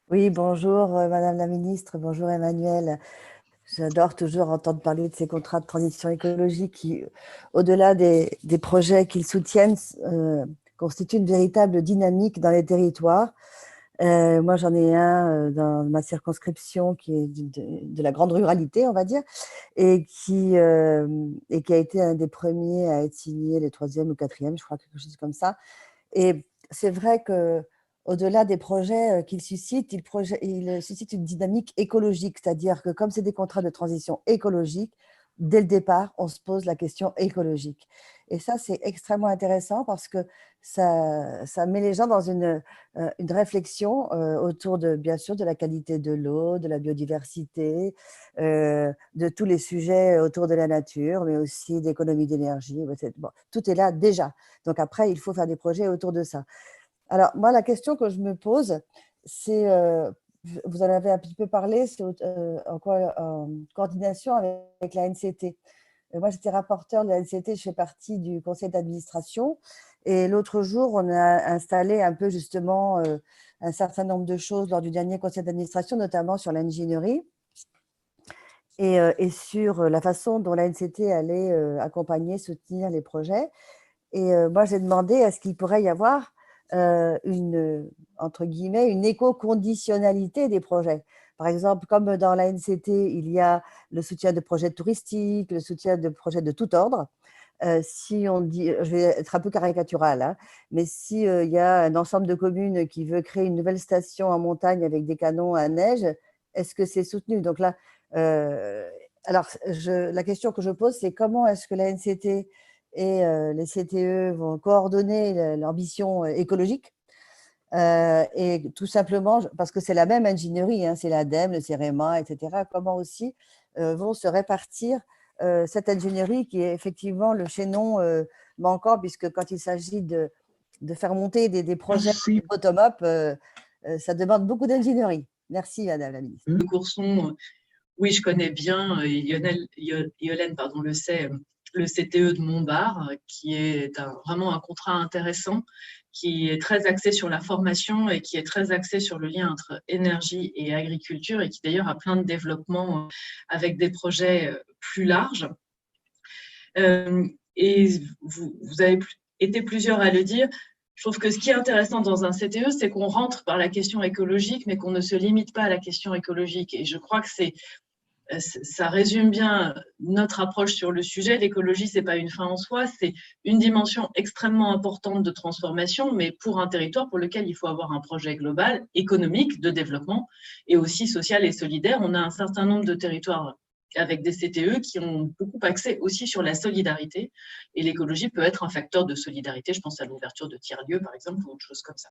Oui, bonjour Madame la Ministre, bonjour Emmanuel. J'adore toujours entendre parler de ces contrats de transition écologique qui, au-delà des projets qu'ils soutiennent, constituent une véritable dynamique dans les territoires. Moi, j'en ai un dans ma circonscription qui est de la grande ruralité, on va dire, et qui a été un des premiers à être signé, les troisième ou quatrième, je crois, quelque chose comme ça. Et c'est vrai que au-delà des projets qu'il suscite, il suscite une dynamique écologique, c'est-à-dire que comme c'est des contrats de transition écologique, dès le départ, on se pose la question écologique. Et ça, c'est extrêmement intéressant parce que ça met les gens dans une réflexion autour de, bien sûr, de la qualité de l'eau, de la biodiversité, de tous les sujets autour de la nature, mais aussi d'économie d'énergie. Bon, tout est là déjà. Donc après, il faut faire des projets autour de ça. Alors moi, la question que je me pose, c'est, vous en avez un petit peu parlé, c'est en coordination avec la NCT. Moi, j'étais rapporteure de la NCT, je fais partie du conseil d'administration. Et l'autre jour, on a installé un peu justement un certain nombre de choses lors du dernier conseil d'administration, notamment sur l'ingénierie et sur la façon dont la NCT allait accompagner, soutenir les projets. Et moi, j'ai demandé est-ce qu'il pourrait y avoir entre guillemets, une éco-conditionnalité des projets. Par exemple, comme dans la NCT, il y a le soutien de projets touristiques, le soutien de projets de tout ordre. Si on dit, je vais être un peu caricatural, hein, mais si il y a un ensemble de communes qui veut créer une nouvelle station en montagne avec des canons à neige, est-ce que c'est soutenu? Donc là, euh, alors la question que je pose, c'est comment est-ce que la NCT et les CTE vont coordonner l'ambition écologique et tout simplement, parce que c'est la même ingénierie, hein, c'est l'ADEME, le CEREMA, etc., comment aussi vont se répartir cette ingénierie qui est effectivement le chaînon manquant, puisque quand il s'agit de faire monter des projets Merci, bottom-up, ça demande beaucoup d'ingénierie. Merci, Madame la Ministre. Courson. Oui, je connais bien, Yolène, pardon, le sait, le CTE de Montbard, qui est vraiment un contrat intéressant, qui est très axé sur la formation et qui est très axé sur le lien entre énergie et agriculture et qui d'ailleurs a plein de développements avec des projets plus larges. Et vous avez été plusieurs à le dire. Je trouve que ce qui est intéressant dans un CTE, c'est qu'on rentre par la question écologique, mais qu'on ne se limite pas à la question écologique. Et je crois que ça résume bien notre approche sur le sujet. L'écologie, c'est pas une fin en soi, c'est une dimension extrêmement importante de transformation, mais pour un territoire pour lequel il faut avoir un projet global, économique, de développement, et aussi social et solidaire. On a un certain nombre de territoires avec des CTE qui ont beaucoup axé aussi sur la solidarité. Et l'écologie peut être un facteur de solidarité. Je pense à l'ouverture de tiers-lieux, par exemple, ou autre chose comme ça.